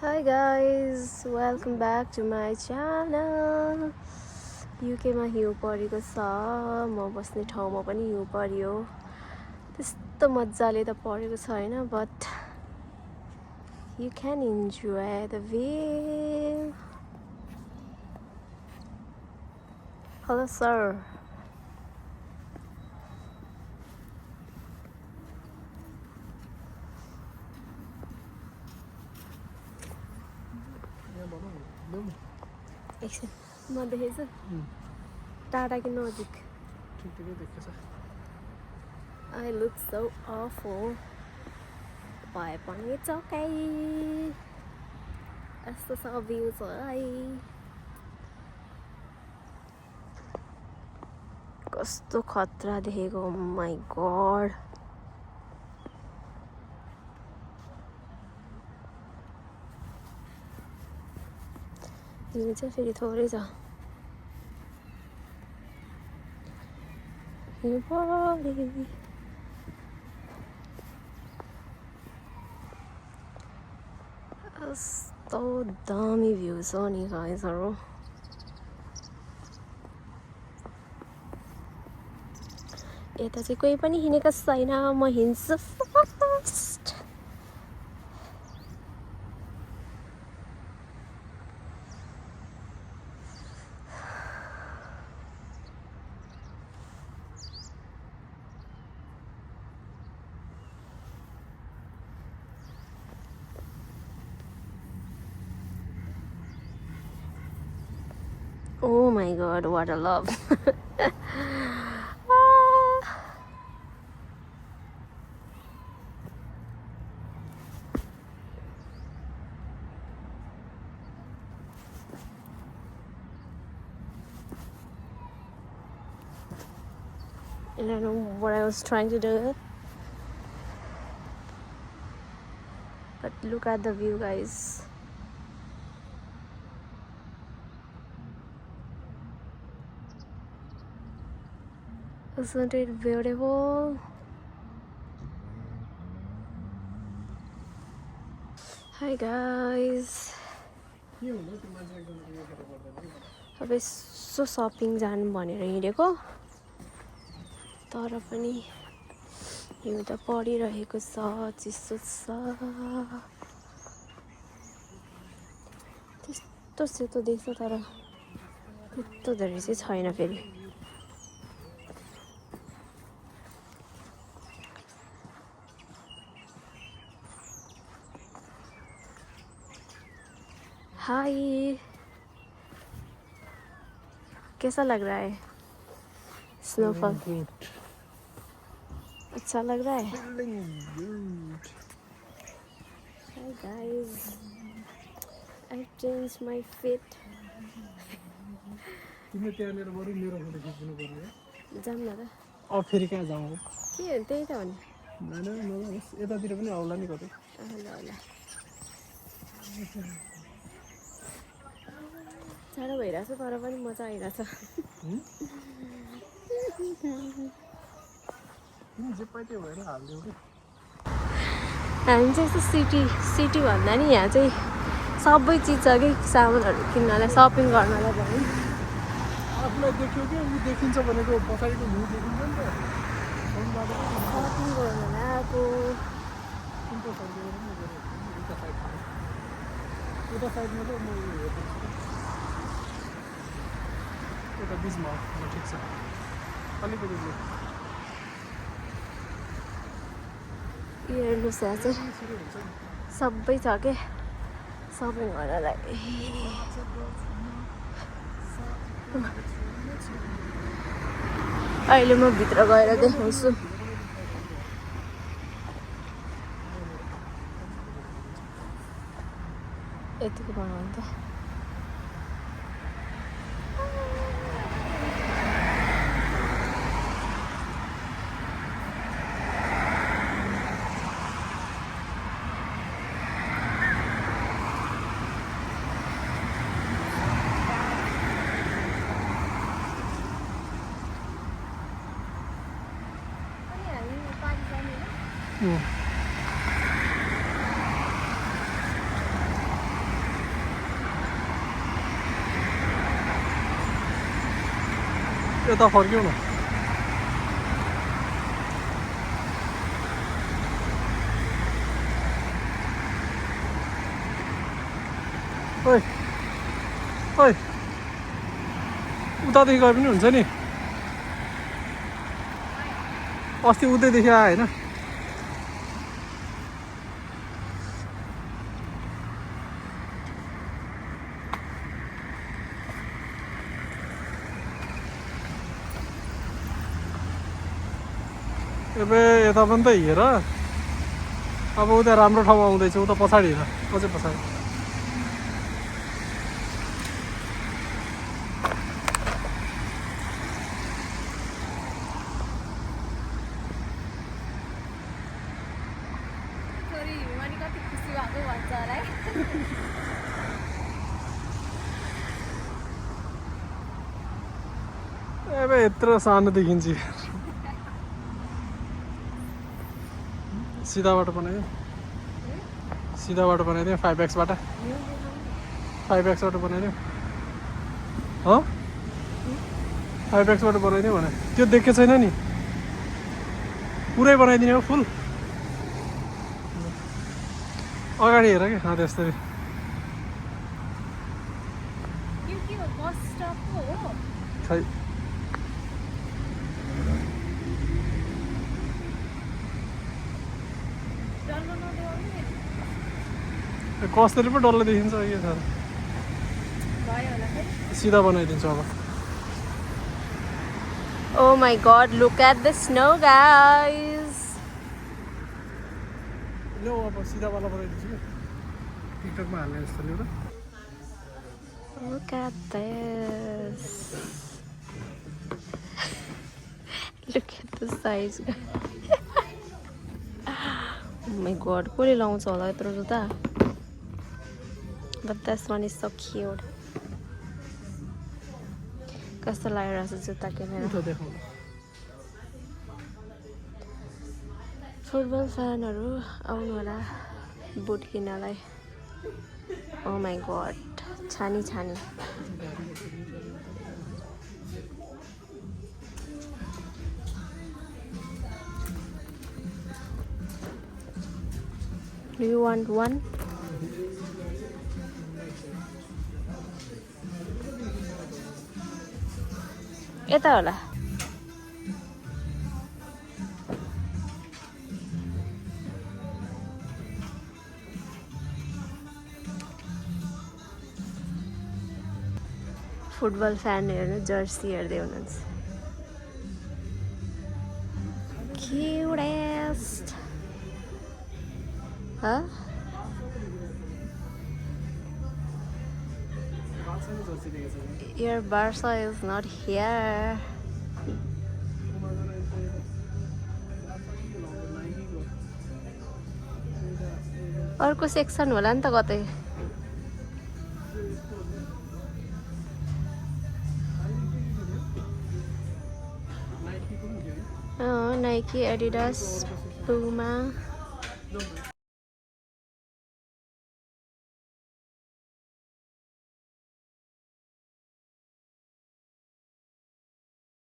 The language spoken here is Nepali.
Hi guys, welcome back to my channel. UK मा हिउँ परेको छ म बस्ने ठाउँमा पनि हिउँ पर्यो त्यस्तो मज्जाले त परेको छैन but you can enjoy the view. Hello sir. एकछिन म देखेछु टाढा कि नजिक ठिकै देखेछ I look so awful भए पनि it's okay यस्तो छ भ्यू छ है कस्तो खतरा देखेको oh my god हिउँ चाहिँ फेरि थोरै छ हिउँ परे कस्तो दामी भ्यू छ नि गाइजहरु यता चाहिँ कोही पनि हिँडेको छैन म हिँड्छु first Oh my god, what a love. I don't know what I was trying to do. But look at the view, guys. Isn't it beautiful? Hi guys. अब यसो सपिङ जानु भनेर हिँडेको तर पनि हिउँ त परिरहेको छ चिसो छ त्यस्तो सेतो देख्छ तर त्यस्तो धेरै चाहिँ छैन फेरि हाय कैसा लग रहा है स्नोफॉल अच्छा लग रहा है hi guys I changed my fit तिमीले त्यहाँनिर बरु मेरो फोटो खिच्नु पर्यो जाम न त अब फेरि कहाँ जाउँ के त्यही त हो नि हैन यतातिर पनि आउला नि कतै ल ल जाडो भइरहेछ तर पनि मजा आइरहेछ तिमी जे पाइयो भएर हाल्दियौ कि हामी चाहिँ यस्तो सिटी भन्दा नि यहाँ चाहिँ सबै चिज छ कि सामानहरू किन्नलाई सपिङ गर्नलाई पनि आफूलाई देख्यो कि उ देखिन्छ भनेको पछाडिको भ्यू देखिन्छ नि त सपिङ गर्नलाई आएको कुनको साइडमा पनि उता साइडमा त म हेर्दैछु यता बिचमा ठिक छ अलिकति हेर्नुहोस् यहाँ चाहिँ सबै छ के सपिङ गर्नलाई अहिले म भित्र गएर देखाउँछु यतिको बनाउनु त यता फर्क्यौ न ओइ ओइ उतादेखि गए पनि हुन्छ नि अस्ति उतैदेखि आयो होइन ଏବେ यता पनि त हेर अब उता राम्रो ठाउँमा आउँदैछ उता पछाडि हेर अझै पछाडि अब यत्रो सानो देखिन्छ सीधा बाटो बनाइदिउँ सीधा बाटो बनाइदिउँ 5X बाट 5X बाट बनाइदिउँ 5X बाट बनाइदिउँ भने त्यो देखेको छैन नि पुरै बनाइदिने हो फुल अगाडि हेर क्या त्यस्तरी खै कसरी पो डल्लो देखिन्छ के छ सीधा बनाइदिन्छु अब Oh my god, look at the snow, guys. लो अब सिधावाला बनाइदिन्छु कि टिकटकमा हाल्ने जस्तो ल्याउ त Look at this. Look at the size. Oh my god, कसले लाउँछ होला यत्रो जुत्ता? But this one is so cute. कस्तो लागिरहेछ जुत्ता किनेर उता देखाउनु फुटबल फ्यानहरू आउनु होला बुट किन्नलाई Oh my god, छानी छानी Do you want one? यता होला फुटबल फ्यान हेर्नु जर्सी हेर्दै हुनुहुन्छ क्युटेस्ट Huh? Your Barca is not here. अर्को सेक्सन होला नि त कतै Nike, Adidas, Puma